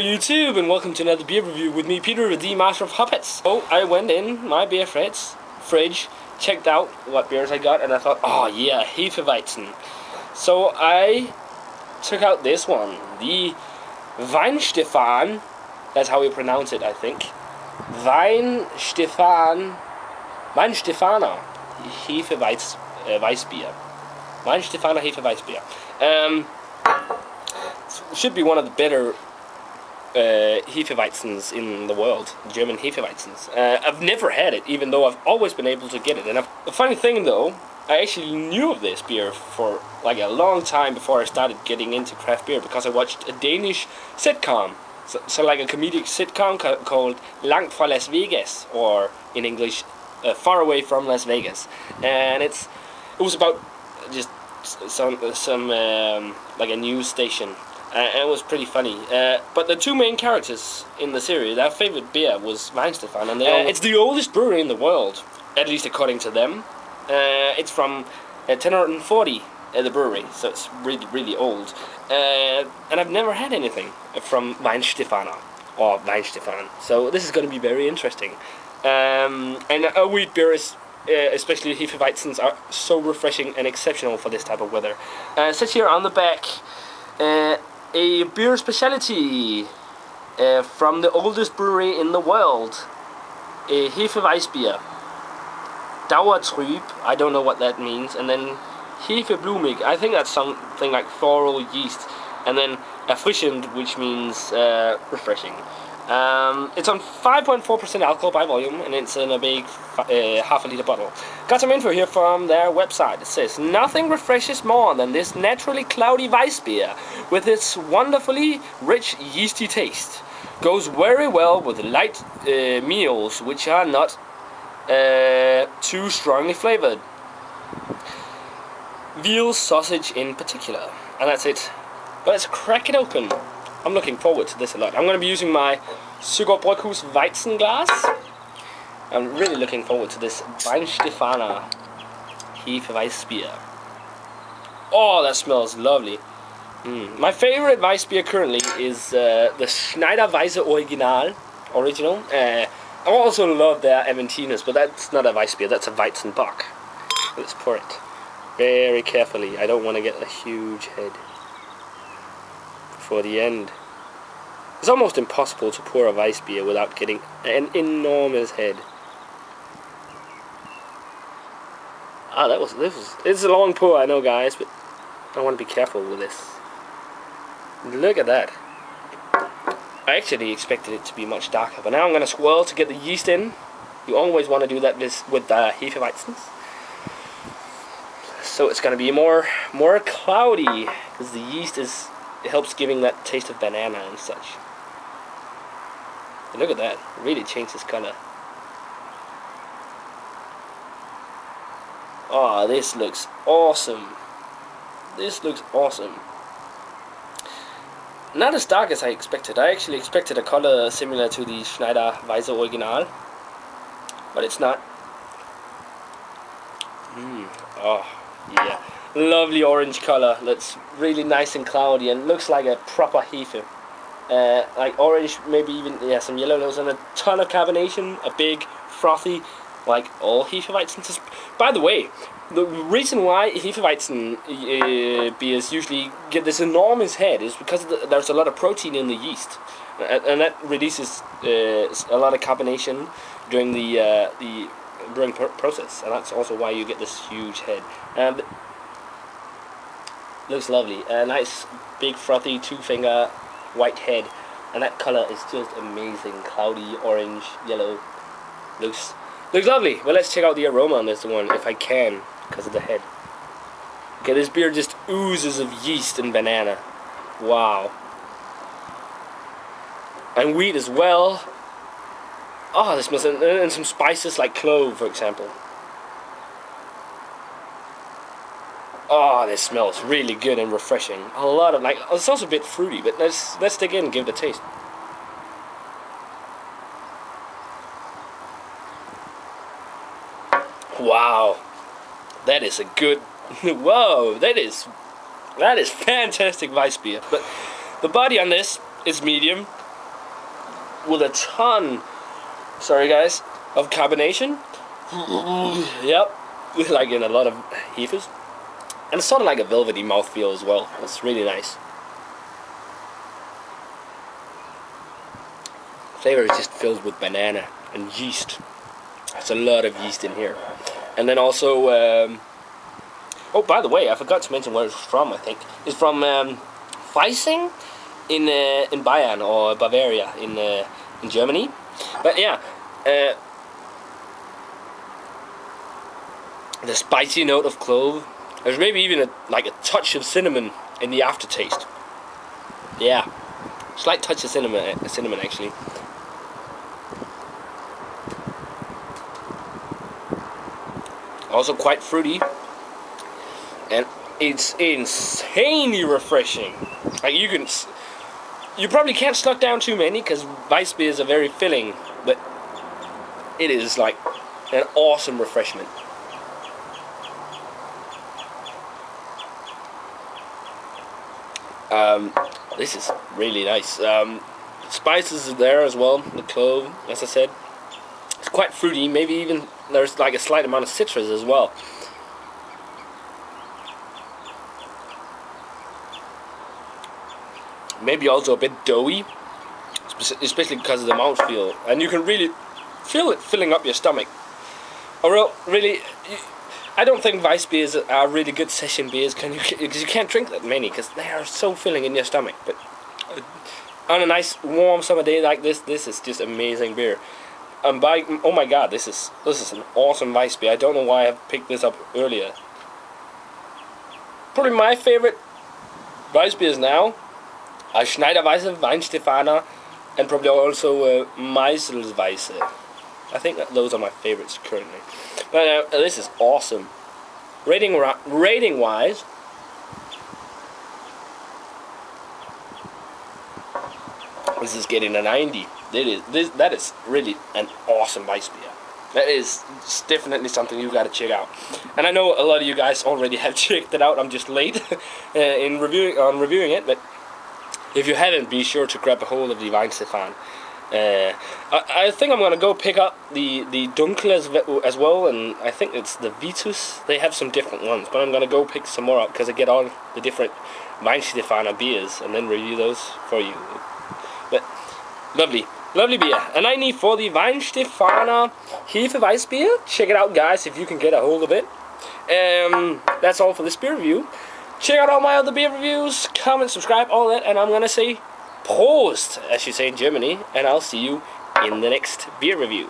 Hello YouTube and welcome to another beer review with me, Peter, the master of hoppets. So I went in my beer fridge, checked out what beers I got, and I thought, oh yeah, Hefeweizen. So I took out this one, the Weihenstephan, that's how we pronounce it, I think. Weihenstephaner Hefe Weissbier. Weihenstephaner Hefe Weissbier. Should be one of the better Hefeweizens in the world, German Hefeweizens. I've never had it, even though I've always been able to get it. And the funny thing though, I actually knew of this beer for like a long time before I started getting into craft beer, because I watched a Danish sitcom, so like a comedic sitcom called Langt fra Las Vegas, or in English, Far Away from Las Vegas. And it was about just some like a news station. It was pretty funny. But the two main characters in the series, their favorite beer was Weihenstephan, and it's the oldest brewery in the world, at least according to them. It's from 1040, the brewery, so it's really, really old. And I've never had anything from Weihenstephaner, or Weihenstephan, so this is going to be very interesting. And wheat beers, especially Hefeweizens, are so refreshing and exceptional for this type of weather. It says here on the back, a beer specialty from the oldest brewery in the world, a Hefe Weissbier, Dauertrüb, I don't know what that means, and then Hefeblumig, I think that's something like floral yeast, and then erfrischend, which means refreshing. It's on 5.4% alcohol by volume, and it's in a big half a liter bottle. Got some info here from their website. It says, nothing refreshes more than this naturally cloudy Weissbier, with its wonderfully rich yeasty taste. Goes very well with light meals which are not too strongly flavored. Veal sausage in particular. And that's it. But let's crack it open. I'm looking forward to this a lot. I'm going to be using my Søgaard Bryghus Weizen glass. I'm really looking forward to this Weihenstephaner Hefe Weissbier. Oh, that smells lovely. My favorite Weissbier currently is the Schneiderweise Original. I also love their Aventinas, but that's not a Weissbier, that's a Weizenbock. Let's pour it very carefully. I don't want to get a huge head for the end. It's almost impossible to pour a Weissbier without getting an enormous head. Ah, it's a long pour, I know guys, but I want to be careful with this. Look at that. I actually expected it to be much darker, but now I'm going to swirl to get the yeast in. You always want to do that with the Hefeweizens. So it's going to be more cloudy, because the yeast helps giving that taste of banana and such. And look at that, it really changed its color. Oh, this looks awesome. This looks awesome. Not as dark as I expected. I actually expected a color similar to the Schneiderweise Original, but it's not. Oh, yeah. Lovely orange color. That's really nice and cloudy and looks like a proper Hefe. Like orange, maybe even some yellow notes, and a ton of carbonation. A big, frothy, like all Hefeweizens. By the way, the reason why Hefeweizen beers usually get this enormous head is because there's a lot of protein in the yeast, and that releases a lot of carbonation during the brewing process, and that's also why you get this huge head. Looks lovely. A nice big frothy 2-finger white head, and that color is just amazing. Cloudy orange, yellow. Looks lovely. Well, let's check out the aroma on this one if I can, because of the head. Okay, this beer just oozes of yeast and banana. Wow. And wheat as well. Oh, this smells, and some spices like clove, for example. Oh, this smells really good and refreshing. A lot of, it's also a bit fruity, but let's dig in and give it a taste. Wow, that is a good. Whoa, that is fantastic Weissbier. But the body on this is medium. with a ton, sorry guys, of carbonation. Yep, like in a lot of Hefes. And it's sort of like a velvety mouthfeel as well. It's really nice. Flavor is just filled with banana and yeast. There's a lot of yeast in here. And then also, oh, by the way, I forgot to mention where it's from. I think it's from Freising in Bayern or Bavaria in Germany. But yeah, the spicy note of clove. There's maybe even like a touch of cinnamon in the aftertaste. Yeah, slight touch of cinnamon actually. Also quite fruity, and it's insanely refreshing. Like you probably can't slug down too many because Weissbiers are very filling, but it is like an awesome refreshment. This is really nice. Spices are there as well. The clove, as I said, it's quite fruity. Maybe even there's like a slight amount of citrus as well. Maybe also a bit doughy, especially because of the mouthfeel, and you can really feel it filling up your stomach. Really, I don't think Weissbiers are really good session beers because you can't drink that many because they are so filling in your stomach. But on a nice warm summer day like this is just amazing beer. Oh my god, this is an awesome Weissbier. I don't know why I picked this up earlier. Probably my favorite Weissbiers now are Schneiderweisse, Weihenstephaner, and probably also Meiselweisse. I think that those are my favorites currently. But this is awesome. Rating wise, this is getting a 90. That is really an awesome Weissbier. That is definitely something you got to check out. And I know a lot of you guys already have checked it out. I'm just late in reviewing it, but if you haven't, be sure to grab a hold of the Weihenstephan. I think I'm gonna go pick up the Dunkel as well, and I think it's the Vitus. They have some different ones, but I'm gonna go pick some more up because I get all the different Weihenstephaner beers and then review those for you. But lovely beer, and I need for the Weihenstephaner Hefe Weissbier. Check it out, guys, if you can get a hold of it. That's all for this beer review. Check out all my other beer reviews, comment, subscribe, all that, and I'm gonna say Prost, as you say in Germany, and I'll see you in the next beer review.